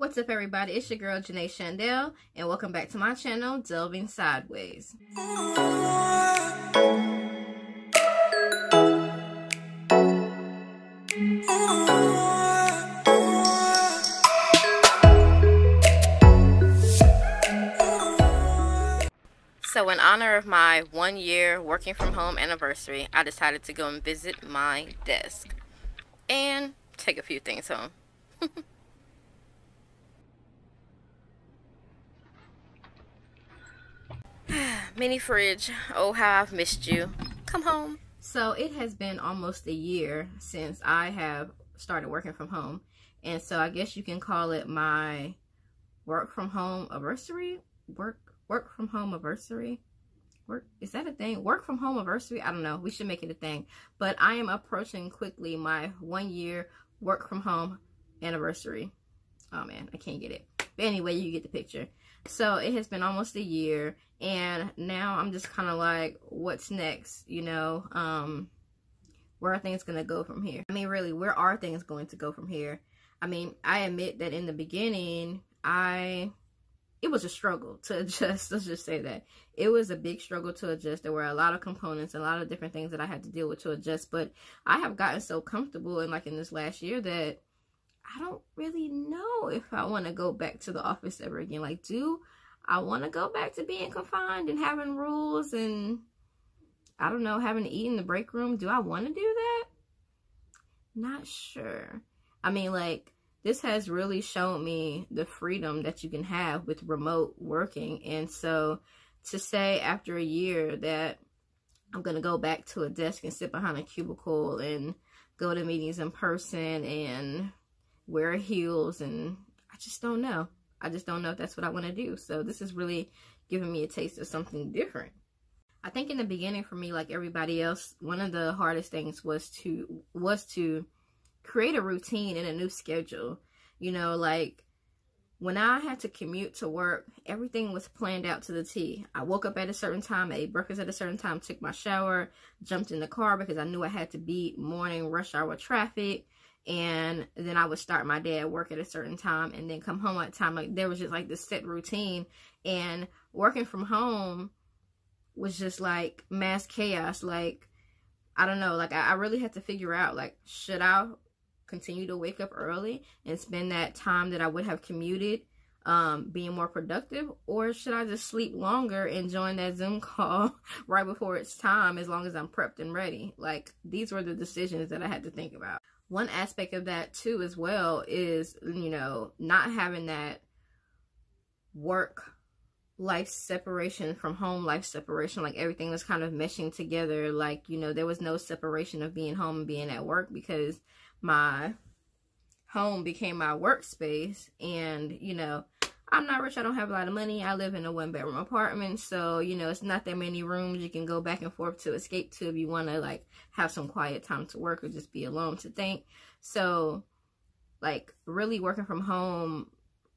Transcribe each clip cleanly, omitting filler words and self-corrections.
What's up, everybody? It's your girl Janae Chandel, and welcome back to my channel, Delving Sideways. So in honor of my 1 year working from home anniversary, I decided to go and visit my desk and take a few things home. Mini fridge, oh how I've missed you. Come home. So it has been almost a year since I have started working from home, and so I guess you can call it my work from home anniversary. Work from home anniversary. Is that a thing? Work from home anniversary? I don't know. We should make it a thing. But I am approaching quickly my 1 year work from home anniversary. Oh man, I can't get it. But anyway, you get the picture. So it has been almost a year, and now I'm just kind of like, what's next? You know, where are things going to go from here? I mean, really, where are things going to go from here? I mean, I admit that in the beginning, it was a struggle to adjust. Let's just say that. It was a big struggle to adjust. There were a lot of components, a lot of different things that I had to deal with to adjust. But I have gotten so comfortable in this last year that I don't really know if I want to go back to the office ever again. Like, do I want to go back to being confined and having rules and, I don't know, having to eat in the break room? Do I want to do that? Not sure. I mean, like, this has really shown me the freedom that you can have with remote working. And so to say after a year that I'm going to go back to a desk and sit behind a cubicle and go to meetings in person and wear heels, and I just don't know. I just don't know if that's what I want to do. So this is really giving me a taste of something different. I think in the beginning for me, like everybody else, one of the hardest things was to create a routine and a new schedule. You know, like when I had to commute to work, everything was planned out to the T. I woke up at a certain time, ate breakfast at a certain time, took my shower, jumped in the car because I knew I had to beat morning rush hour traffic. And then I would start my day at work at a certain time and then come home at a time. Like, there was just like this set routine, and working from home was just like mass chaos. Like, I don't know, like I really had to figure out, like, should I continue to wake up early and spend that time that I would have commuted being more productive, or should I just sleep longer and join that Zoom call right before it's time, as long as I'm prepped and ready? Like, these were the decisions that I had to think about. One aspect of that too as well is, you know, not having that work life separation from home life separation. Like, everything was kind of meshing together. Like, you know, there was no separation of being home and being at work, because my home became my workspace. And, you know, I'm not rich. I don't have a lot of money. I live in a 1-bedroom apartment. So, you know, it's not that many rooms you can go back and forth to escape to if you want to, like, have some quiet time to work or just be alone to think. So, like, really working from home,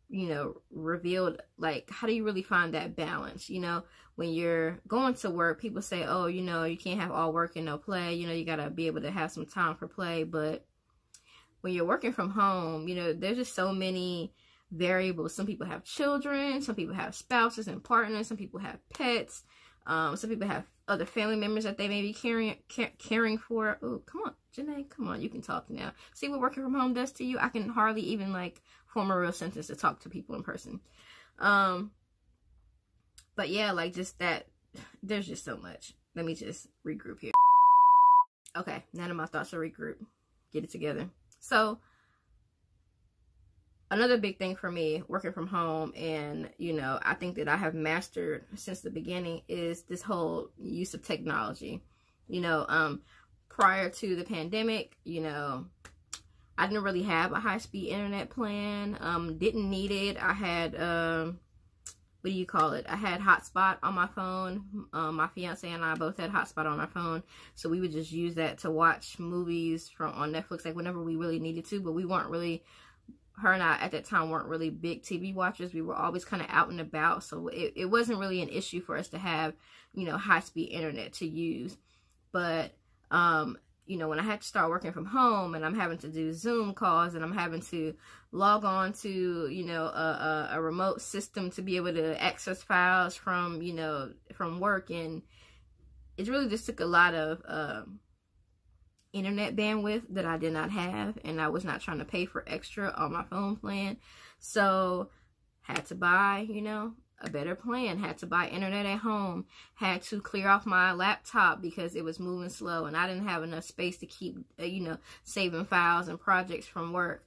you know, revealed, like, how do you really find that balance? You know, when you're going to work, people say, oh, you know, you can't have all work and no play. You know, you got to be able to have some time for play. But when you're working from home, you know, there's just so many variables. Some people have children, some people have spouses and partners, some people have pets, some people have other family members that they may be caring for. Oh, come on, Janae, come on, you can talk now. See what working from home does to you? I can hardly even, like, form a real sentence to talk to people in person. But yeah, like, just that, there's just so much. Let me just regroup here. Okay, none of my thoughts are regroup. Get it together. So another big thing for me working from home, and, you know, I think that I have mastered since the beginning, is this whole use of technology. You know, prior to the pandemic, you know, I didn't really have a high-speed internet plan. Didn't need it. I had, what do you call it? I had hotspot on my phone. My fiance and I both had hotspot on our phone. So we would just use that to watch movies on Netflix, like, whenever we really needed to. But we weren't really, her and I at that time weren't really big TV watchers. We were always kind of out and about. So it wasn't really an issue for us to have, you know, high-speed internet to use. But you know, when I had to start working from home and I'm having to do Zoom calls and I'm having to log on to, you know, a remote system to be able to access files from, you know, from work, and it really just took a lot of internet bandwidth that I did not have, and I was not trying to pay for extra on my phone plan. So had to buy, you know, a better plan, had to buy internet at home, had to clear off my laptop because it was moving slow and I didn't have enough space to keep, you know, saving files and projects from work.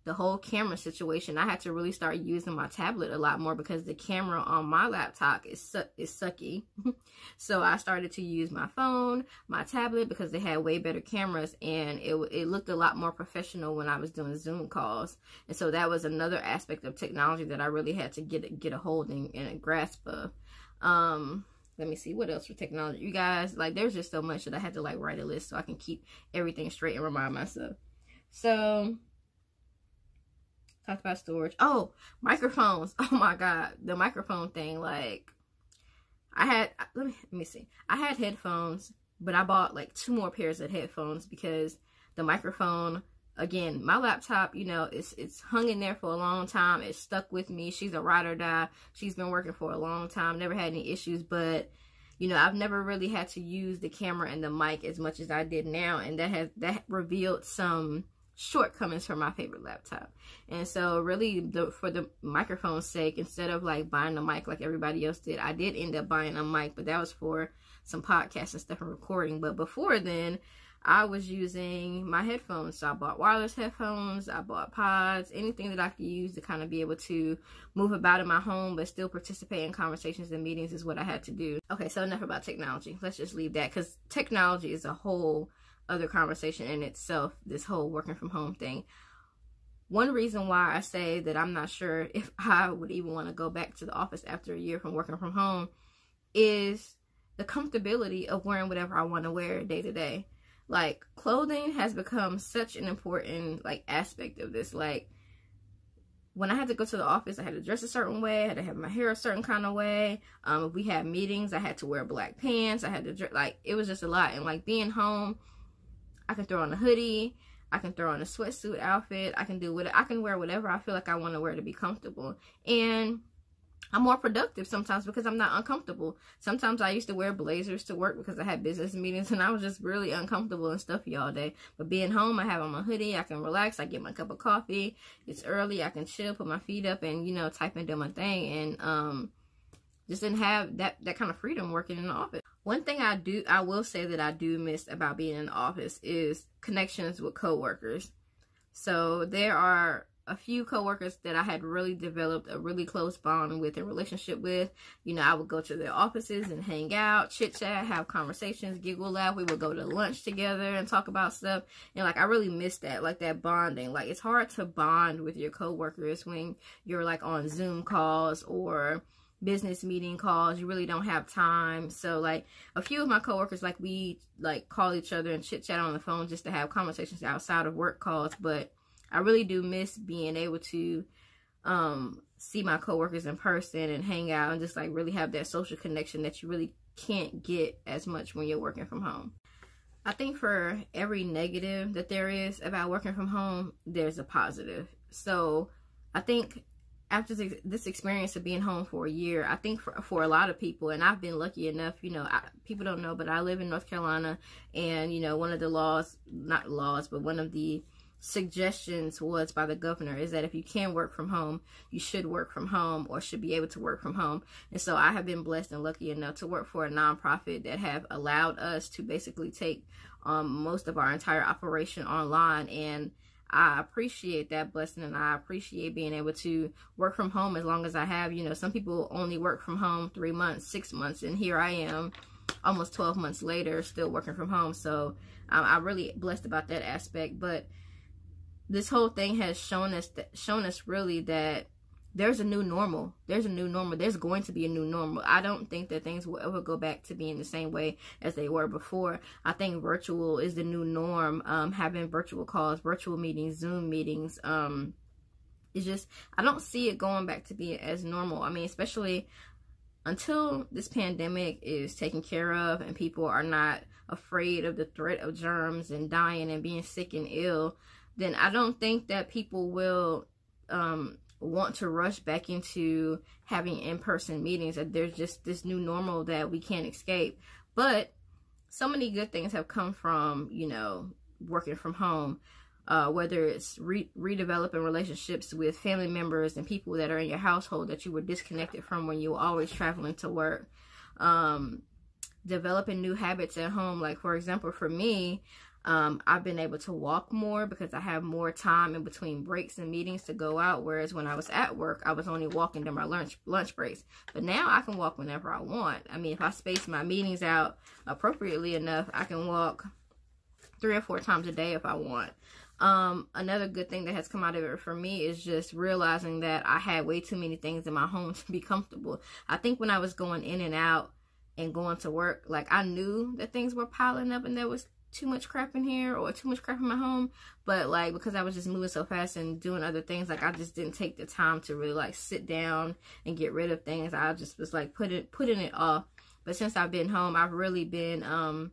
The whole camera situation, I had to really start using my tablet a lot more because the camera on my laptop is sucky. So I started to use my phone, my tablet, because they had way better cameras, and it looked a lot more professional when I was doing Zoom calls. And so that was another aspect of technology that I really had to get a hold and a grasp of. Let me see what else for technology. You guys, like, there's just so much that I had to like write a list so I can keep everything straight and remind myself. So talked about storage. Oh, microphones. Oh my God, the microphone thing. Like, I had, let me see. I had headphones, but I bought like 2 more pairs of headphones because the microphone, again, my laptop, you know, it's hung in there for a long time. It's stuck with me. She's a ride or die. She's been working for a long time. Never had any issues, but you know, I've never really had to use the camera and the mic as much as I did now, and that revealed some shortcomings for my favorite laptop. And so really, for the microphone's sake, instead of like buying a mic like everybody else did, I did end up buying a mic, but that was for some podcasts and stuff and recording. But before then, I was using my headphones. So I bought wireless headphones, I bought pods, anything that I could use to kind of be able to move about in my home but still participate in conversations and meetings is what I had to do. Okay, so enough about technology. Let's just leave that, because technology is a whole other conversation in itself, this whole working from home thing. One reason why I say that I'm not sure if I would even want to go back to the office after a year from working from home is the comfortability of wearing whatever I want to wear day to day. Like, clothing has become such an important like aspect of this. Like, when I had to go to the office, I had to dress a certain way, I had to have my hair a certain kind of way. If we had meetings, I had to wear black pants, I had to dress, like, it was just a lot. And like, being home, I can throw on a hoodie, I can throw on a sweatsuit outfit, I can wear whatever I feel like I want to wear to be comfortable. And I'm more productive sometimes because I'm not uncomfortable. Sometimes I used to wear blazers to work because I had business meetings and I was just really uncomfortable and stuffy all day. But being home, I have on my hoodie, I can relax, I get my cup of coffee, it's early, I can chill, put my feet up, and, you know, type and do my thing. And just didn't have that kind of freedom working in the office. One thing I will say that I do miss about being in the office is connections with coworkers. So there are a few coworkers that I had really developed a really close bond with and relationship with. You know, I would go to their offices and hang out, chit chat, have conversations, giggle, laugh. We would go to lunch together and talk about stuff. And like, I really miss that, like that bonding. Like, it's hard to bond with your coworkers when you're like on Zoom calls or business meeting calls. You really don't have time. So like, a few of my coworkers, like, we like call each other and chit chat on the phone just to have conversations outside of work calls. But I really do miss being able to see my coworkers in person and hang out and just like really have that social connection that you really can't get as much when you're working from home. I think for every negative that there is about working from home, there's a positive. So I think after this experience of being home for a year, I think for a lot of people, and I've been lucky enough, you know, people don't know, but I live in North Carolina, and, you know, one of the laws, not laws, but one of the suggestions was by the governor is that if you can work from home, you should work from home or should be able to work from home. And so I have been blessed and lucky enough to work for a nonprofit that have allowed us to basically take most of our entire operation online. And I appreciate that blessing, and I appreciate being able to work from home as long as I have. You know, some people only work from home 3 months, 6 months, and here I am almost 12 months later still working from home. So I'm really blessed about that aspect. But this whole thing has shown us really that there's a new normal. There's a new normal. There's going to be a new normal. I don't think that things will ever go back to being the same way as they were before. I think virtual is the new norm. Having virtual calls, virtual meetings, Zoom meetings. It's just, I don't see it going back to being as normal. I mean, especially until this pandemic is taken care of and people are not afraid of the threat of germs and dying and being sick and ill, then I don't think that people will want to rush back into having in-person meetings. That there's just this new normal that we can't escape. But so many good things have come from, you know, working from home, whether it's redeveloping relationships with family members and people that are in your household that you were disconnected from when you were always traveling to work, developing new habits at home. Like, for example, for me, I've been able to walk more because I have more time in between breaks and meetings to go out. Whereas when I was at work, I was only walking during my lunch breaks. But now I can walk whenever I want. I mean, if I space my meetings out appropriately enough, I can walk 3 or 4 times a day if I want. Another good thing that has come out of it for me is just realizing that I had way too many things in my home to be comfortable. I think when I was going in and out and going to work, like, I knew that things were piling up and there was too much crap in here or too much crap in my home, but like, because I was just moving so fast and doing other things, like, I just didn't take the time to really like sit down and get rid of things. I just was like putting it off. But since I've been home, I've really been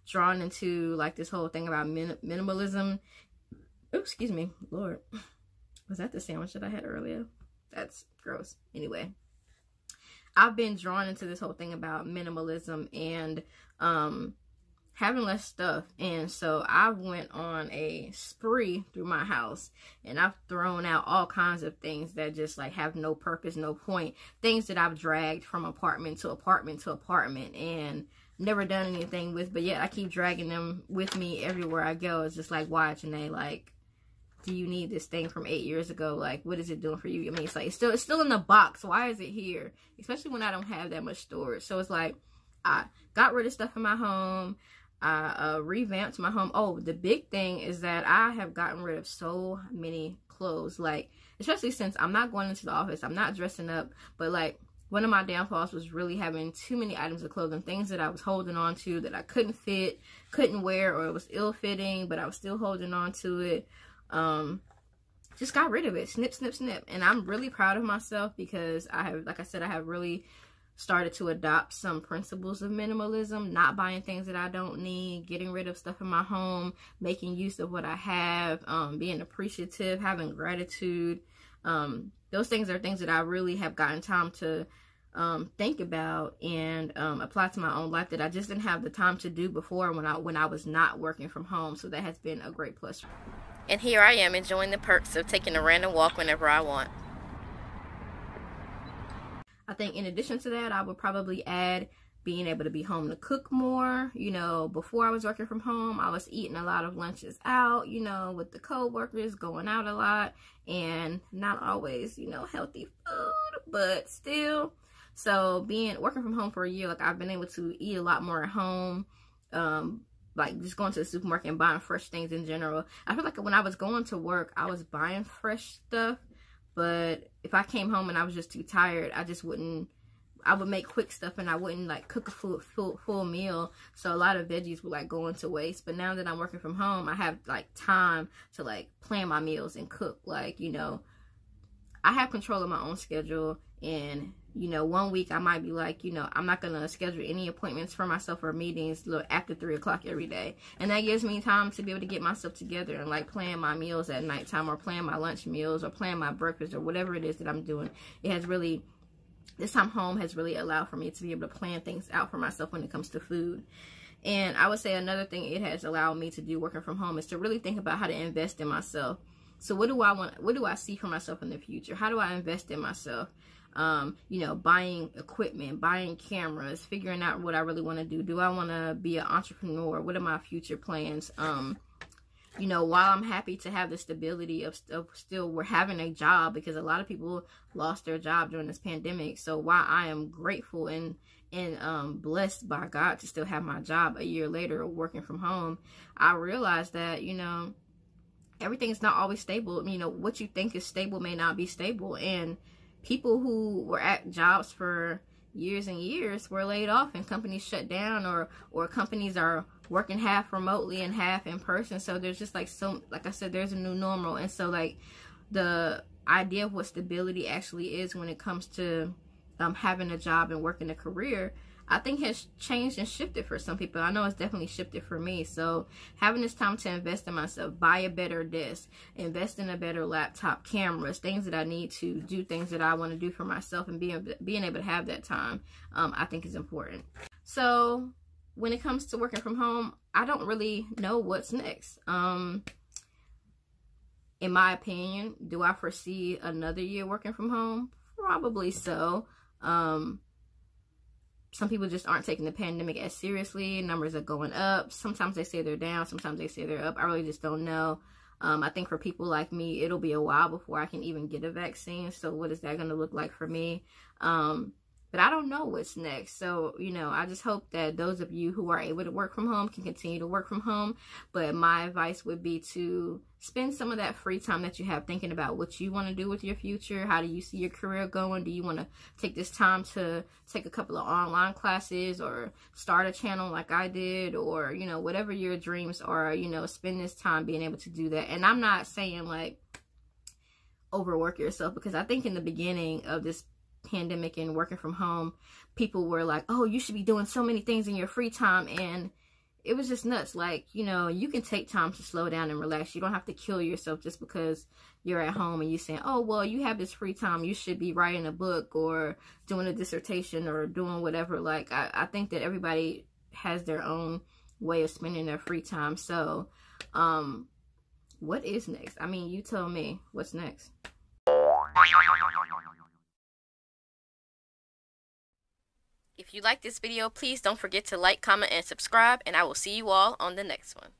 drawn into like this whole thing about minimalism. Oops, excuse me, Lord, was that the sandwich that I had earlier? That's gross. Anyway, I've been drawn into this whole thing about minimalism and having less stuff. And so I went on a spree through my house, and I've thrown out all kinds of things that just like have no purpose, no point. Things that I've dragged from apartment to apartment to apartment and never done anything with, but yet I keep dragging them with me everywhere I go. It's just like, why, Janae? Like, do you need this thing from 8 years ago? Like, what is it doing for you? I mean, it's like, it's still in the box. Why is it here? Especially when I don't have that much storage. So it's like, I got rid of stuff in my home. I revamped my home. Oh, the big thing is that I have gotten rid of so many clothes. Like, especially since I'm not going into the office, I'm not dressing up. But like, one of my downfalls was really having too many items of clothing, things that I was holding on to that I couldn't fit, couldn't wear, or it was ill-fitting, but I was still holding on to it. Just got rid of it. Snip, snip, snip. And I'm really proud of myself because I have, like I said, I have really started to adopt some principles of minimalism, not buying things that I don't need, getting rid of stuff in my home, making use of what I have, being appreciative, having gratitude. Those things are things that I really have gotten time to think about and apply to my own life that I just didn't have the time to do before when I was not working from home. So that has been a great plus. And here I am enjoying the perks of taking a random walk whenever I want. I think in addition to that, I would probably add being able to be home to cook more. You know, before I was working from home, I was eating a lot of lunches out, you know, with the co-workers, going out a lot, and not always, you know, healthy food, but still. So working from home for a year, like, I've been able to eat a lot more at home, like just going to the supermarket and buying fresh things in general. I feel like when I was going to work, I was buying fresh stuff, but if I came home and I was just too tired, I would make quick stuff and I wouldn't like cook a full meal. So a lot of veggies would like go into waste. But now that I'm working from home, I have like time to like plan my meals and cook. Like, you know, I have control of my own schedule. And, you know, one week I might be like, you know, I'm not going to schedule any appointments for myself or meetings after 3 o'clock every day. And that gives me time to be able to get myself together and like plan my meals at nighttime, or plan my lunch meals, or plan my breakfast, or whatever it is that I'm doing. This time home has really allowed for me to be able to plan things out for myself when it comes to food. And I would say another thing it has allowed me to do working from home is to really think about how to invest in myself. So what do I see for myself in the future? How do I invest in myself? You know, buying equipment, buying cameras, figuring out what I really want to do. Do I want to be an entrepreneur? What are my future plans? You know, while I'm happy to have the stability of still we're having a job, because a lot of people lost their job during this pandemic. So while I am grateful and blessed by God to still have my job a year later working from home, I realized that, you know, everything's not always stable. You know, what you think is stable may not be stable. And people who were at jobs for years and years were laid off, and companies shut down, or companies are working half remotely and half in person. So there's just like I said, there's a new normal. And so like the idea of what stability actually is when it comes to having a job and working a career, I think has changed and shifted for some people. I know it's definitely shifted for me. So having this time to invest in myself, buy a better desk, invest in a better laptop, cameras, things that I need to do, things that I want to do for myself, and being able to have that time, I think is important. So when it comes to working from home, I don't really know what's next. In my opinion, do I foresee another year working from home? Probably so. Some people just aren't taking the pandemic as seriously. Numbers are going up. Sometimes they say they're down. Sometimes they say they're up. I really just don't know. I think for people like me, it'll be a while before I can even get a vaccine. So what is that going to look like for me? But I don't know what's next. So, you know, I just hope that those of you who are able to work from home can continue to work from home. But my advice would be to spend some of that free time that you have thinking about what you want to do with your future. How do you see your career going? Do you want to take this time to take a couple of online classes or start a channel like I did? Or, you know, whatever your dreams are, you know, spend this time being able to do that. And I'm not saying like overwork yourself, because I think in the beginning of this pandemic and working from home, people were like, oh, you should be doing so many things in your free time, and it was just nuts. Like, you know, you can take time to slow down and relax. You don't have to kill yourself just because you're at home and you're saying, oh, well, you have this free time, you should be writing a book or doing a dissertation or doing whatever. Like, I think that everybody has their own way of spending their free time. So what is next? I mean, you tell me what's next. If you like this video, please don't forget to like, comment, and subscribe, and I will see you all on the next one.